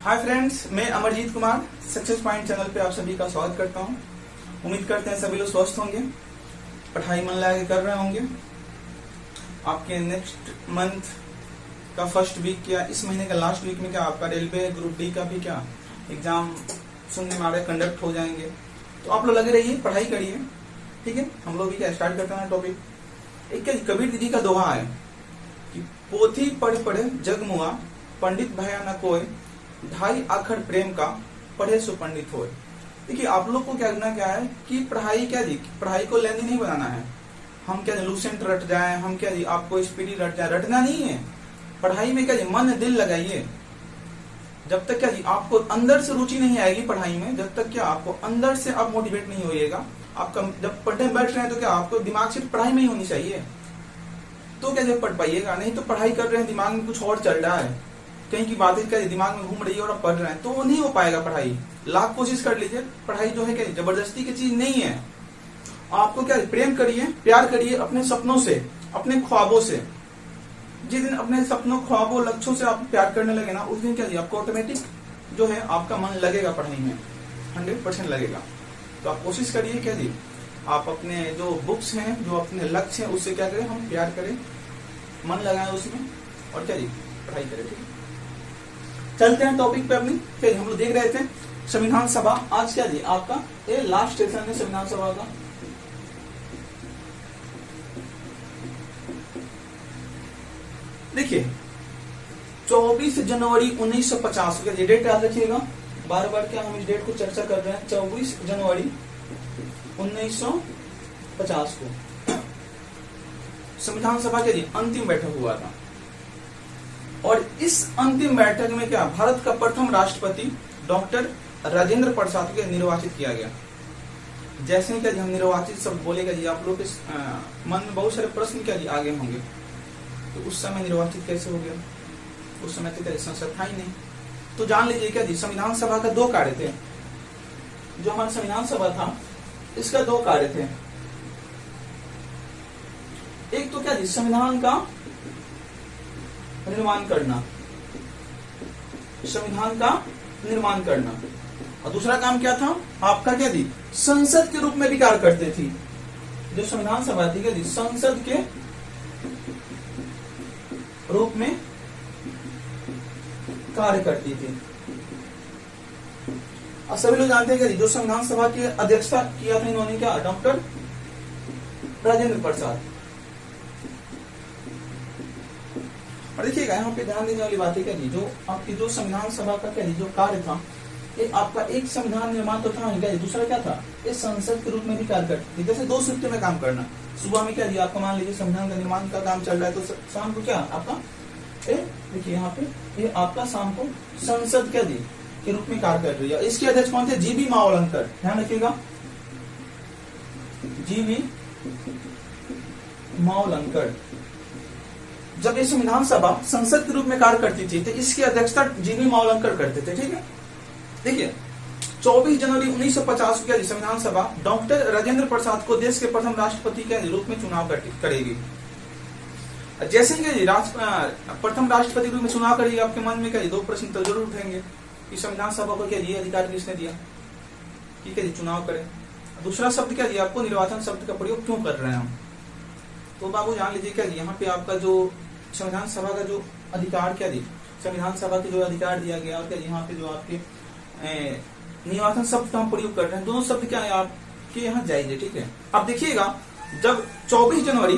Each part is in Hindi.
हाय फ्रेंड्स, मैं Amarjeet Kumar success point channel पे आप सभी का स्वागत करता हूं। उम्मीद करते हैं सभी लोग स्वस्थ होंगे, पढ़ाई मन लगा के कर रहे होंगे। आपके नेक्स्ट मंथ का फर्स्ट वीक या इस महीने का लास्ट वीक में क्या आपका रेलवे ग्रुप डी का भी क्या एग्जाम सुनने में आ रहा है, कंडक्ट हो जाएंगे। तो आप लोग लगे रहिए, पढ़ाई करिए, ठीक है। हम लोग भी क्या स्टार्ट करते हैं टॉपिक। एक क्या कबीर जी का दोहा है कि पोथी पढ़ पढ़े जग मुआ, पंडित भया न कोई, ढाई आखर प्रेम का पढ़े सो पंडित होए। देखिए आप लोग को क्या करना क्या है कि पढ़ाई क्या जी, पढ़ाई को लेंदी नहीं बनाना है। हम क्या लूसेंट रट जाए, हम क्या जी आपको स्पीडी रट जाए, रटना नहीं है। पढ़ाई में क्या जी मन दिल लगाइए। जब तक क्या जी आपको अंदर से रुचि नहीं आएगी पढ़ाई में, जब तक क्या आपको अंदर से आप मोटिवेट नहीं होइएगा। आपका जब पढ़ने में बैठ रहे हैं तो क्या आपको दिमाग सिर्फ पढ़ाई में ही होनी चाहिए, तो क्या जब पढ़ पाइएगा। नहीं तो पढ़ाई कर रहे हैं दिमाग में कुछ और चल रहा है, कहीं की बातें क्या दिमाग में घूम रही है और आप पढ़ रहे हैं, तो वो नहीं हो पाएगा पढ़ाई। लाख कोशिश कर लीजिए, पढ़ाई जो है क्या जबरदस्ती की चीज नहीं है। आपको क्या प्रेम करिए, प्यार करिए अपने सपनों से, अपने ख्वाबों से। जिस दिन अपने सपनों, ख्वाबों, लक्ष्यों से आप प्यार करने लगे ना, उस दिन क्या जी आपको ऑटोमेटिक जो है आपका मन लगेगा पढ़ाई में, 100% लगेगा। तो आप कोशिश करिए क्या जी आप अपने जो बुक्स हैं, जो अपने लक्ष्य हैं, उससे क्या करें, हम प्यार करें, मन लगाएं उसमें और क्या जी पढ़ाई करें, ठीक है। चलते हैं टॉपिक पे अपनी। फिर हम लोग देख रहे थे संविधान सभा। आज क्या जी आपका ये लास्ट सेशन है संविधान सभा का। देखिए 24 जनवरी 1950 का ये डेट याद रखिएगा। बार बार क्या हम इस डेट को चर्चा कर रहे हैं। 24 जनवरी 1950 को संविधान सभा के लिए अंतिम बैठक हुआ था। और इस अंतिम बैठक में क्या भारत का प्रथम राष्ट्रपति डॉक्टर राजेंद्र प्रसाद को निर्वाचित किया गया। जैसे ही क्या जी हम निर्वाचित सब बोलेगा जी, आप लोग के मन में बहुत सारे प्रश्न क्या जी आगे होंगे। तो उस समय निर्वाचित कैसे हो गया, उस समय तो क्या संसद था ही नहीं। तो जान लीजिए क्या जी संविधान सभा का दो कार्य थे। जो हमारा संविधान सभा था इसका दो कार्य थे। एक तो क्या जी संविधान का निर्माण करना, संविधान का निर्माण करना, और दूसरा काम क्या था आपका क्या थी, संसद के रूप में भी कार्य करते थी। जो संविधान सभा थी क्या थी, संसद के रूप में कार्य करती थी। और सभी लोग जानते हैं कि जो संविधान सभा की अध्यक्षता किया था इन्होंने क्या, डॉक्टर राजेंद्र प्रसाद। और देखिएगा यहाँ पे ध्यान देने वाली बात है क्या जी, जो आपकी जो संविधान सभा का क्या जी जो कार्य था, एक आपका एक संविधान निर्माण तो था क्या जी, दूसरा क्या था, इस संसद के रूप में भी कार्य करती थी। जैसे दो शिफ्ट में काम करना। सुबह में क्या जी आपका मान लीजिए संविधान का निर्माण का काम चल रहा है, तो शाम को क्या आपका देखिए यहाँ पे ये आपका शाम को संसद क्या जी के रूप में कार्य कर रही है। इसके अध्यक्ष कौन थे, जीबी मावलंकर। ध्यान रखिएगा, जीबी मावलंकर। जब ये संविधान सभा संसद के रूप में कार्य करती थी तो इसकी अध्यक्षता जीबी मावलंकर करते थे, ठीक है। देखिए 24 जनवरी 1950 को संविधान सभा डॉक्टर राजेंद्र प्रसाद को देश के प्रथम राष्ट्रपति के रूप में चुनाव करेगी। जैसे ही प्रथम राष्ट्रपति के रूप में चुनाव करेगी, आपके मन में क्या दो प्रश्न तो जरूर उठेंगे कि संविधान सभा को क्या ये अधिकार किसने दिया कि क्या चुनाव करे। दूसरा शब्द क्या दिया आपको, निर्वाचन शब्द का प्रयोग क्यों कर रहे हैं हम। तो बाबू जान लीजिए क्या यहाँ पे आपका जो संविधान सभा का जो अधिकार क्या दी, संविधान सभा के जो अधिकार दिया गया, और क्या यहाँ पे जो आपके निर्वाचन शब्द का हम प्रयोग कर रहे हैं, दोनों शब्द क्या है आपके यहाँ जाएंगे, ठीक है। अब देखिएगा जब 24 जनवरी,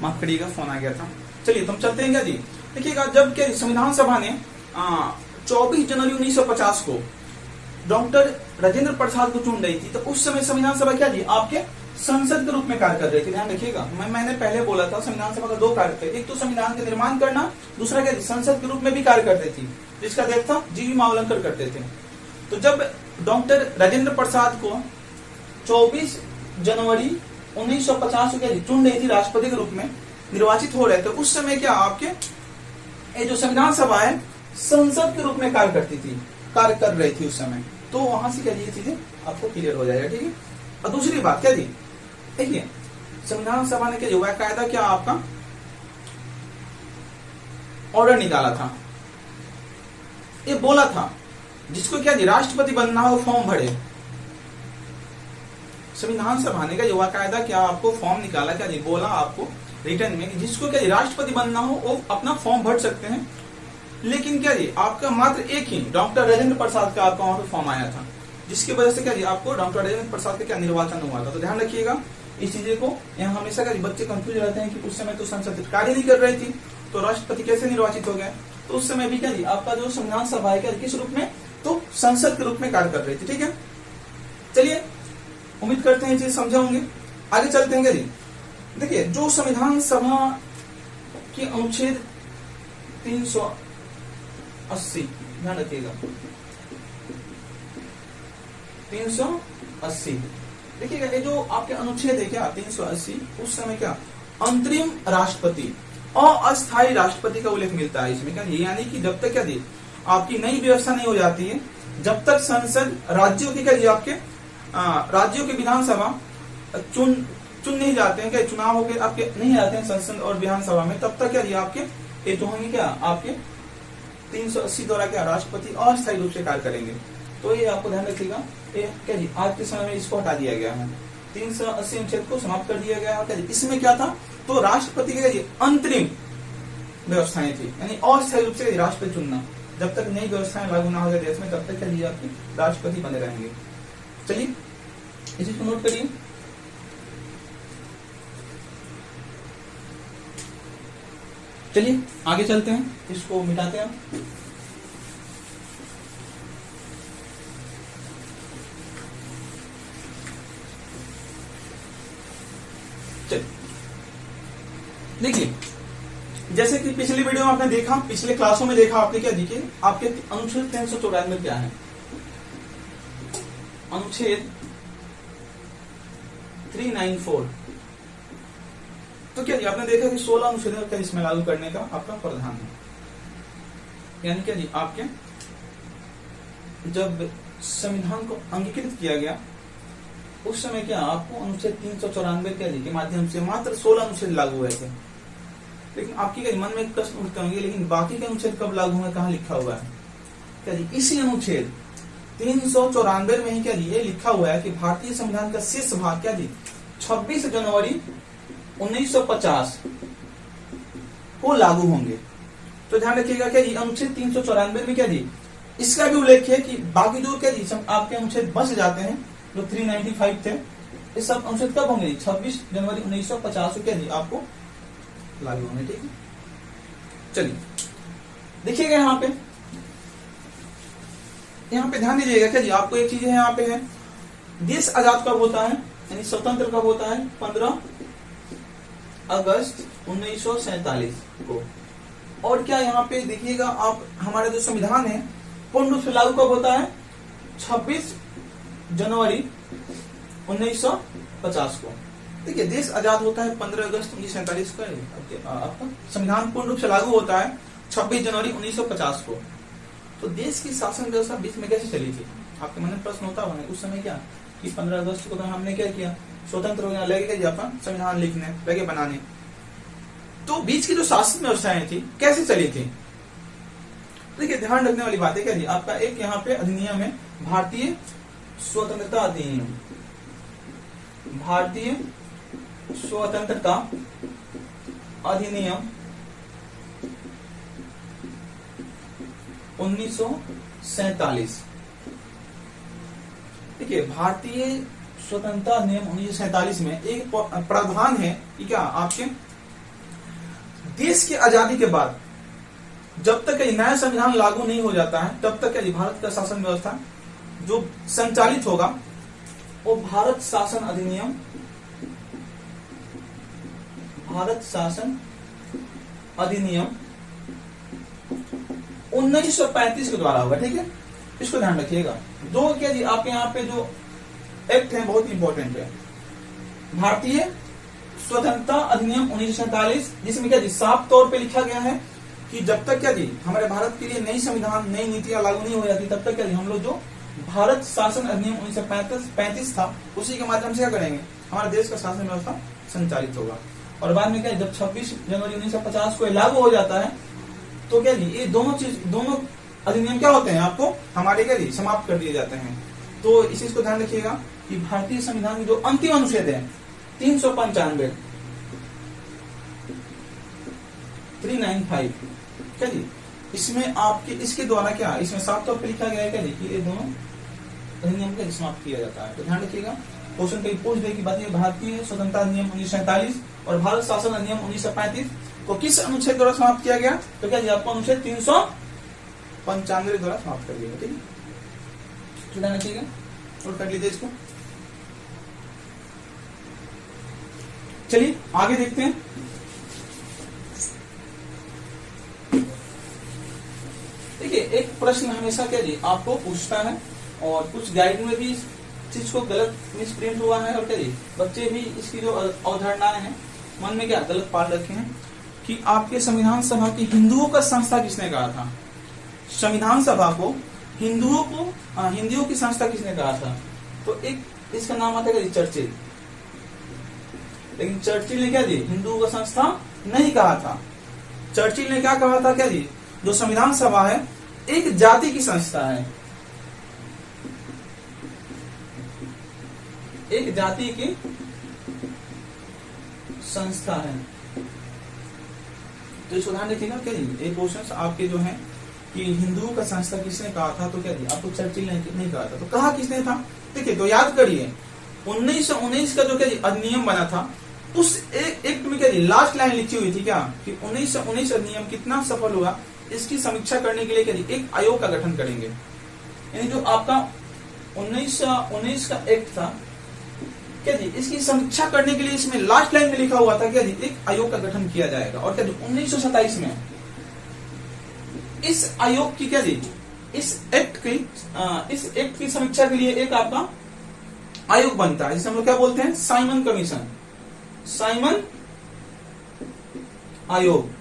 माफ करिएगा फोन आ गया था। चलिए तुम चलते हैं क्या जी। देखिएगा जब क्या संविधान सभा ने 24 जनवरी 1950 को डॉक्टर राजेंद्र प्रसाद को चुन रही थी, तो उस समय संविधान सभा क्या जी आपके संसद के रूप में कार्य कर रही थी। ध्यान रखिएगा, मैंने पहले बोला था संविधान सभा का दो कार्य थे। एक तो संविधान का निर्माण करना, दूसरा क्या संसद के रूप में भी कार्य करती थी, जिसका अध्यक्ष था जीवी मावलंकर करते थे। तो जब डॉक्टर राजेंद्र प्रसाद को 24 जनवरी 1950 को चुन रही थी राष्ट्रपति के रूप में, निर्वाचित हो रहे थे, उस समय क्या आपके ये जो संविधान सभा है संसद के रूप में कार्य करती थी, कार्य कर रही थी उस समय। तो वहां से क्या ये चीजें आपको क्लियर हो जाएगा, ठीक है। और दूसरी बात क्या थी, देखिए संविधान सभा ने क्या जो कायदा क्या आपका ऑर्डर निकाला था, ये बोला था जिसको क्या जी राष्ट्रपति बनना हो फॉर्म भरे। संविधान सभा ने क्या युवा कायदा क्या आपको फॉर्म निकाला, क्या जी बोला आपको रिटर्न में कि जिसको क्या जी राष्ट्रपति बनना हो वो अपना फॉर्म भर सकते हैं। लेकिन क्या जी आपका मात्र एक ही डॉक्टर राजेंद्र प्रसाद का आपका वहां पे फॉर्म आया था, जिसकी वजह से क्या जी आपको डॉक्टर राजेंद्र प्रसाद का क्या निर्वाचन हुआ था। तो ध्यान रखिएगा इस चीजें को। यहाँ हमेशा क्या बच्चे कंफ्यूज रहते हैं कि उस समय तो संसद कार्य नहीं कर रही थी तो राष्ट्रपति कैसे निर्वाचित हो गए। तो उस समय भी क्या जी आपका जो संविधान सभा है क्या किस रूप में, तो संसद के रूप में कार्य कर रही थी। ठीक है, चलिए उम्मीद करते हैं चीज समझे होंगे। आगे चलते हैं क्या जी। देखिए जो संविधान सभा की अनुच्छेद 380, ध्यान रखिएगा 380, देखिएगा ये जो आपके अनुच्छेद है क्या 380, उस समय क्या अंतरिम राष्ट्रपति अस्थायी राष्ट्रपति का उल्लेख मिलता है इसमें। क्या यानी कि जब तक क्या दी आपकी नई व्यवस्था नहीं हो जाती है, जब तक संसद राज्यों की क्या आपके राज्यों के विधानसभा चुन नहीं जाते हैं, क्या चुनाव होकर आपके नहीं आते हैं संसद और विधानसभा में, तब तक क्या आपके ये जो होंगे क्या आपके 380 द्वारा क्या राष्ट्रपति अस्थायी रूप से कार्य करेंगे। तो ये आपको ध्यान रखिएगा, ये क्या जी आज के समय में इसको हटा दिया गया है, 380 अनुच्छेद को समाप्त कर दिया गया है। इसमें क्या था, तो राष्ट्रपति की अंतरिम व्यवस्थाएं थी, यानी अस्थायी रूप से राष्ट्रपति चुनना, जब तक नई व्यवस्थाएं लागू ना हो जाए देश में तब तक क्या आपके राष्ट्रपति बने रहेंगे। चलिए इस चीज को नोट करिए। चलिए आगे चलते हैं, इसको मिटाते हैं। चलिए देखिए जैसे कि पिछली वीडियो में आपने देखा, पिछले क्लासों में देखा आपने, क्या देखिए आपके अनुच्छेद 394 में क्या है, अनुच्छेद 394। तो क्या जी आपने देखा कि 16 अनुच्छेदों का इसमें लागू करने का आपका प्रावधान है। यानी क्या जी आपके जब संविधान को अंगीकृत किया गया उस समय क्या आपको अनुच्छेद 394 क्या जी के माध्यम से मात्र 16 अनुच्छेद लागू हुए थे। लेकिन आपके क्या मन में एक प्रश्न उठते होंगे, लेकिन बाकी के अनुच्छेद कब लागू हुए, कहाँ लिखा हुआ है। क्या जी इसी अनुच्छेद 394 में ही क्या जी ये लिखा हुआ है कि भारतीय संविधान का शेष भाग क्या जी 26 जनवरी 1950 को लागू होंगे। तो ध्यान रखिएगा क्या जी अनुच्छेद 394 में क्या जी इसका भी उल्लेख है कि बाकी जो क्या जी आपके अनुच्छेद बच जाते हैं जो 395 थे, ये सब अनुच्छेद कब होंगे, 26 जनवरी 1950 को क्या जी आपको लागू होंगे। ठीक है, चलिए देखिएगा यहाँ पे ध्यान दीजिएगा क्या जी आपको एक चीज है यहाँ पे है, देश आजाद कब होता है, यानी स्वतंत्र कब होता है, 15 अगस्त 1947 को। और क्या यहाँ पे देखिएगा आप हमारा जो संविधान है पूर्ण रूप से लागू कब होता है, 26 जनवरी 1950 को। देखिए देश आजाद होता है 15 अगस्त 1947 को, आपका संविधान पूर्ण रूप से लागू होता है 26 जनवरी 1950 को। तो देश की शासन व्यवस्था बीच में कैसे चली थी, आपके मन में प्रश्न होता है उस समय क्या कि 15 अगस्त को तो हमने क्या किया, स्वतंत्र हो गया, लगे गए अपन संविधान लिखने, लगे बनाने। तो बीच की जो शासन व्यवस्थाएं थी कैसे चली थी। देखिए ध्यान रखने वाली बात है क्या जी आपका एक यहाँ पे अधिनियम है, भारतीय स्वतंत्रता अधिनियम, भारतीय स्वतंत्रता अधिनियम 1947। देखिए भारतीय स्वतंत्रता अधिनियम 1947 में एक प्रावधान है कि क्या आपके देश की आजादी के बाद जब तक नया संविधान लागू नहीं हो जाता है तब तक क्या भारत का शासन व्यवस्था जो संचालित होगा वो भारत शासन अधिनियम, भारत शासन अधिनियम 1935 के द्वारा होगा। ठीक है, इसको ध्यान रखिएगा। दो क्या जी आपके यहाँ पे जो एक्ट है बहुत इंपॉर्टेंट है, भारतीय स्वतंत्रता अधिनियम 1947, जिसमें क्या जी साफ तौर पे लिखा गया है कि जब तक क्या जी हमारे भारत के लिए नई संविधान नई नीतियां लागू नहीं हो जाती तब तक क्या जी हम लोग जो भारत शासन अधिनियम 1935 था उसी के माध्यम से क्या करेंगे, हमारे देश का शासन व्यवस्था संचालित होगा। और बाद में क्या जब 26 जनवरी 1950 को लागू हो जाता है तो क्या जी ये दोनों अधिनियम क्या होते हैं, आपको हमारे क्या जी समाप्त कर दिए जाते हैं। तो इस चीज को ध्यान रखिएगा कि भारतीय संविधान की जो अंतिम अनुच्छेद है 395 395 क्या जी, इसमें आपके इसके द्वारा क्या इसमें साफ तौर पर लिखा गया है क्या जी कि ये दोनों अधिनियम का समाप्त किया जाता है। तो ध्यान रखिएगा, क्वेश्चन कहीं पूछ दे कि बताइए भारतीय स्वतंत्रता अधिनियम 1947 और भारत शासन अधिनियम 1935 को किस अनुच्छेद द्वारा समाप्त किया गया, तो क्या जी आपको अनुच्छेद 395 द्वारा समाप्त कर दिया। ठीक है, ध्यान रखिएगा, नोट कर लीजिए इसको। चलिए आगे देखते हैं। देखिए एक प्रश्न हमेशा क्या जी आपको पूछता है और कुछ गाइड में भी इस चीज को गलत मिसप्रिंट हुआ है और क्या जी बच्चे भी इसकी जो अवधारणाएं हैं मन में क्या गलत पाल रखे हैं कि आपके संविधान सभा की हिंदुओं का संस्था किसने कहा था। संविधान सभा को हिंदुओं की संस्था किसने कहा था, तो एक इसका नाम आता है चर्चिल। लेकिन चर्चिल ने क्या जी हिंदुओं का संस्था नहीं कहा था। चर्चिल ने क्या कहा था क्या जी, जो संविधान सभा है एक जाति की संस्था है, एक जाति की संस्था है। तो इसको ध्यान रखिएगा क्या जी, एक क्वेश्चन आपके जो है कि हिंदुओं का संस्था किसने कहा था, तो क्या जी आपको चर्चिल ने नहीं कहा था, तो कहा किसने था। देखिए तो याद करिए 1919 का जो क्या जी अधिनियम बना था उस एक्ट में क्या जी लास्ट लाइन लिखी हुई थी क्या कि 1919 अधिनियम कितना सफल हुआ इसकी समीक्षा करने के लिए क्या जी एक आयोग का गठन करेंगे। यानी जो आपका 1919 का एक्ट था क्या जी इसकी समीक्षा करने के लिए इसमें लास्ट लाइन में लिखा हुआ था क्या जी एक आयोग का गठन किया जाएगा। और क्या जी 1927 में इस आयोग की क्या जी इस एक्ट की समीक्षा के लिए एक आपका आयोग बनता है जिसे हम लोग क्या बोलते हैं साइमन कमीशन, साइमन आयोग।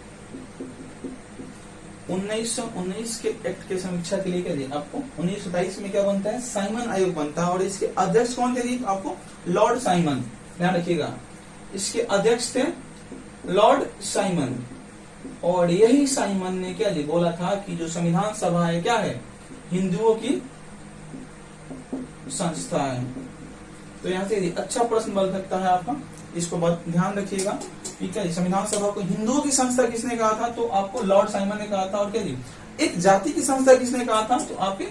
1919 के एक्ट के समीक्षा के लिए क्या जी आपको 1927 में क्या बनता है साइमन आयोग बनता है और इसके अध्यक्ष कौन थे जी आपको लॉर्ड साइमन। ध्यान रखिएगा इसके अध्यक्ष थे लॉर्ड साइमन और यही साइमन ने क्या जी बोला था कि जो संविधान सभा है क्या है हिंदुओं की संस्था है। तो यहाँ से अच्छा प्रश्न बन सकता है आपका, इसको बहुत ध्यान रखिएगा। ठीक है, संविधान सभा को हिंदुओं की संस्था किसने कहा था, तो आपको लॉर्ड साइमन ने कहा था। और क्या जी एक जाति की संस्था किसने कहा था, तो आपके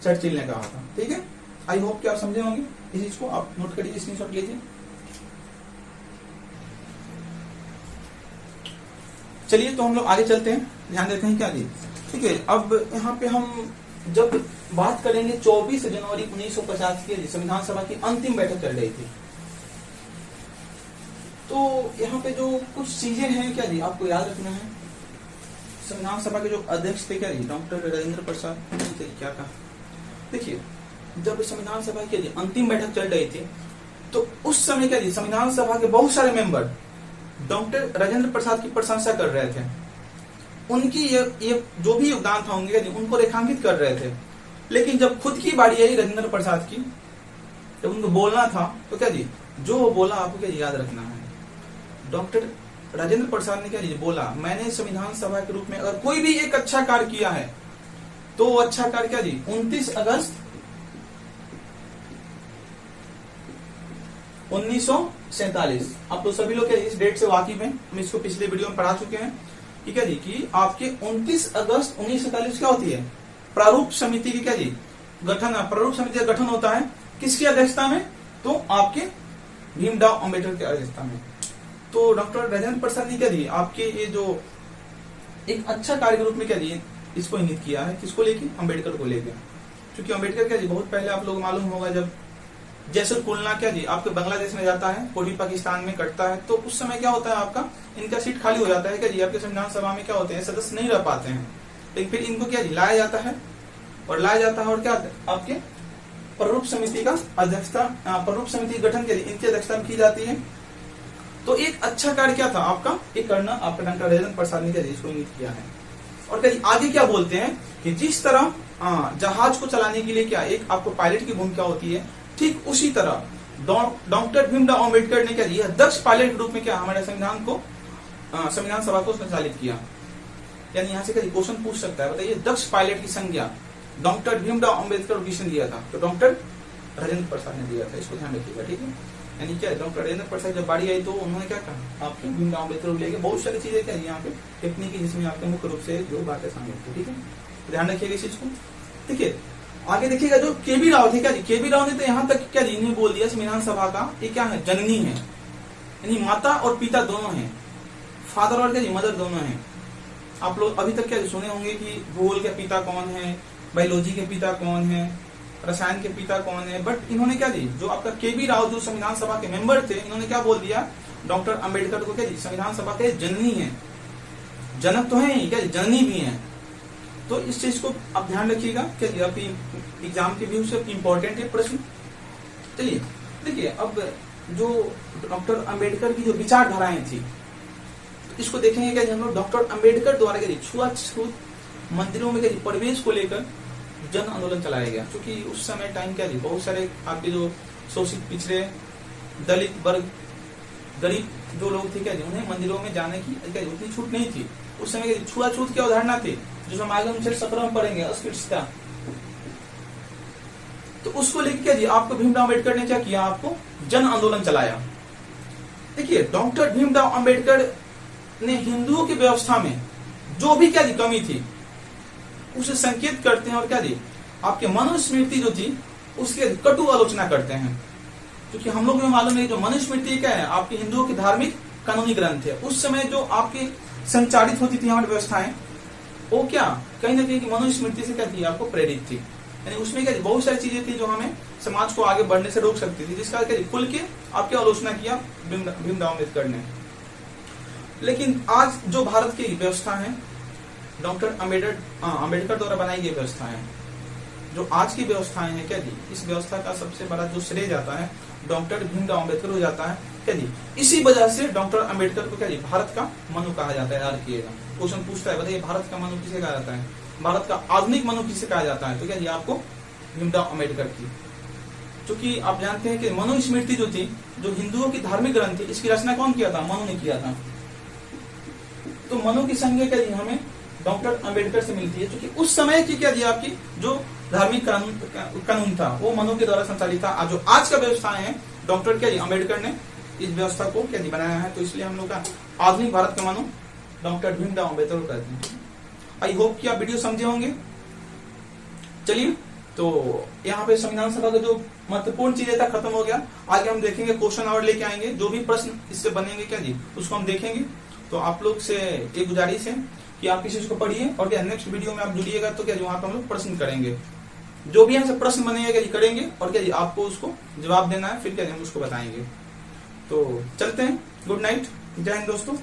चर्चिल ने कहा था। ठीक है, आई होप कि आप समझे होंगे इस चीज को, आप नोट करिए, स्क्रीनशॉट लीजिए। चलिए तो हम लोग आगे चलते हैं, ध्यान देते हैं क्या जी। ठीक है, अब यहाँ पे हम जब बात करेंगे 24 जनवरी 1950 की संविधान सभा की अंतिम बैठक चल रही थी, तो यहाँ पे जो कुछ चीजें हैं क्या जी आपको याद रखना है। संविधान सभा के जो अध्यक्ष थे क्या जी डॉक्टर राजेंद्र प्रसाद, क्या कहा, देखिए जब संविधान सभा की अंतिम बैठक चल रही थी तो उस समय क्या जी संविधान सभा के बहुत सारे मेंबर डॉक्टर राजेंद्र प्रसाद की प्रशंसा कर रहे थे। उनकी ये जो भी योगदान था उनके उनको रेखांकित कर रहे थे। लेकिन जब खुद की बारी आई राजेंद्र प्रसाद की, जब उनको बोलना था तो क्या जी जो वो बोला आपको क्या याद रखना है। डॉक्टर राजेंद्र प्रसाद ने क्या जी बोला, मैंने संविधान सभा के रूप में अगर कोई भी एक अच्छा कार्य किया है तो वो अच्छा कार्य क्या जी 29 अगस्त 1947, आप तो सभी लोग इस डेट से वाकिफ हैं, हम इसको पिछले वीडियो में पढ़ा चुके हैं। ठीक है जी कि आपके 29 अगस्त 1947 क्या होती है प्रारूप समिति की क्या जी गठन, प्रारूप समिति का गठन होता है किसकी अध्यक्षता में, तो आपके भीमराव अंबेडकर की अध्यक्षता में। तो डॉक्टर राजेंद्र प्रसाद ने क्या जी आपके ये जो एक अच्छा कार्य के रूप में क्या जी इसको इंगित किया है, किसको लेके, अंबेडकर को लेके। क्योंकि अंबेडकर क्या जी बहुत पहले आप लोग मालूम होगा जब जैसे कुलना क्या जी आपके बांग्लादेश में जाता है, पूर्वी पाकिस्तान में कटता है, तो उस समय क्या होता है आपका इनका सीट खाली हो जाता है क्या जी, आपके संविधान सभा में क्या होते हैं सदस्य नहीं रह पाते हैं। लेकिन फिर इनको क्या जी लाया जाता है और क्या आपके प्रारूप समिति का अध्यक्षता, प्रारूप समिति गठन के लिए इनकी अध्यक्षता की जाती है। तो एक अच्छा कार्य क्या था आपका एक करना, आपका डॉक्टर राजेंद्र प्रसाद ने क्या जी इसको इंगित किया है। और क्या आगे क्या बोलते हैं कि जिस तरह जहाज को चलाने के लिए क्या एक आपको पायलट की भूमिका होती है, ठीक उसी तरह डॉक्टर भीमराव अंबेडकर ने क्या दिया दक्ष पायलट के रूप में क्या हमारे संविधान सभा को संचालित किया। यानी यहाँ से कभी क्वेश्चन पूछ सकता है। बताइए, दक्ष पायलट की संज्ञा डॉक्टर भीमराव अम्बेडकर किसने दिया था? तो डॉक्टर राजेंद्र प्रसाद ने दिया था। इसको ध्यान रखिएगा, ठीक है। यानी क्या, डॉक्टर राजेंद्र प्रसाद जब बारी आई तो उन्होंने क्या कहा, आपके भीमराव अम्बेडकर को लेके बहुत सारी चीजें क्या यहाँ पे टेक्निक है, जिसमें आपके मुख्य रूप से जो बातें शामिल थी, ठीक है। ध्यान रखिएगा इस चीज को, ठीक है। आगे देखिएगा, जो केबी राव थे क्या जी, केबी राव ने तो यहाँ तक क्या जी इन्हें बोल दिया संविधान सभा का ये क्या है, जननी है, यानी माता और पिता दोनों हैं, फादर और क्या जी मदर दोनों हैं। आप लोग अभी तक क्या सुने होंगे कि भूगोल के पिता कौन है, बायोलॉजी के पिता कौन है, रसायन के पिता कौन है, बट इन्होंने क्या जी, जो आपका केबी राव जो संविधान सभा के मेंबर थे, इन्होंने क्या बोल दिया, डॉक्टर अंबेडकर को क्या जी संविधान सभा के जननी है। जनक तो है ही, क्या जननी भी है। तो इस चीज को आप ध्यान रखिएगा, क्या जी आपकी एग्जाम के व्यू से इंपॉर्टेंट है प्रश्न। चलिए देखिए, अब जो डॉक्टर अंबेडकर की जो विचारधाराएं थी, इसको देखेंगे क्या हम लोग। डॉक्टर अंबेडकर द्वारा क्या छुआछूत मंदिरों में क्या प्रवेश को लेकर जन आंदोलन चलाया गया, क्योंकि उस समय टाइम क्या जी बहुत सारे आपके जो शोषित पिछड़े दलित वर्ग गरीब जो लोग थे क्या जी, उन्हें मंदिरों में जाने की क्या उतनी छूट नहीं थी। उस समय क्या छुआछूत की अवधारणा थी, जो हम आगे उनसे 17 में पढ़ेंगे, अस्पृश्यता। तो उसको लेकर क्या जी आपको भीमराव अम्बेडकर ने क्या किया, आपको जन आंदोलन चलाया। देखिए, डॉक्टर भीमराव अम्बेडकर ने हिंदुओं की व्यवस्था में जो भी क्या जी कमी थी उसे संकेत करते हैं, और क्या जी आपके मनुस्मृति जो थी उसकी कटु आलोचना करते हैं। क्योंकि हम लोग में मालूम है जो मनुस्मृति क्या है, आपके हिंदुओं की धार्मिक कानूनी ग्रंथ है। उस समय जो आपकी संचालित होती थी हमारी व्यवस्थाएं, वो क्या कहीं ना कहीं मनुस्मृति से क्या थी, आपको प्रेरित थी। यानी उसमें क्या बहुत सारी चीजें थी जो हमें समाज को आगे बढ़ने से रोक सकती थी, जिसका क्या खुल के आपकी आलोचना किया भीमराव अम्बेडकर ने। लेकिन आज जो भारत की व्यवस्था है, डॉक्टर अम्बेडकर द्वारा बनाई गई व्यवस्था है, जो आज की व्यवस्थाएं हैं क्या जी, इस व्यवस्था का सबसे बड़ा जो श्रेय जाता है डॉक्टर भीमराव अम्बेडकर हो जाता है क्या जी। इसी वजह से डॉक्टर अम्बेडकर को क्या जी भारत का मनु कहा जाता है। याद रखिएगा, क्वेश्चन पूछता है, बताइए भारत का मनु किसे कहा जाता है, भारत का आधुनिक मनु किसे कहा जाता है, तो क्या जी आपको भीमराव अम्बेडकर की। क्योंकि आप जानते हैं कि मनुस्मृति जो थी, जो हिंदुओं की धार्मिक ग्रंथ थी, इसकी रचना कौन किया था, मनु ने किया था। तो मनु की संज्ञा क्या जी हमें डॉक्टर अंबेडकर से मिलती है, क्योंकि उस समय की क्या जी आपकी जो धार्मिक कानून था वो मनु के द्वारा संचालित था। जो आज का व्यवस्थाएं है, डॉक्टर क्या जी अंबेडकर ने इस व्यवस्था को क्या जी बनाया है। तो इसलिए हम लोग का आधुनिक भारत का मनु डॉक्टर भीमराव अम्बेडकर कहते हैं। आई होप कि आप वीडियो समझे होंगे। चलिए, तो यहाँ पे संविधान सभा का जो महत्वपूर्ण चीजें था खत्म हो गया। आगे हम देखेंगे क्वेश्चन और लेके आएंगे, जो भी प्रश्न इससे बनेंगे क्या जी उसको हम देखेंगे। तो आप लोग से एक गुजारिश है कि आप किसी चीज को पढ़िए, और क्या नेक्स्ट वीडियो में आप जुड़िएगा तो क्या जी वहां पर हम लोग प्रश्न करेंगे, जो भी यहाँ से प्रश्न बनेंगे क्या जी करेंगे, और क्या जी आपको उसको जवाब देना है, फिर क्या जी हम उसको बताएंगे। तो चलते हैं, गुड नाइट, जय हिंद दोस्तों।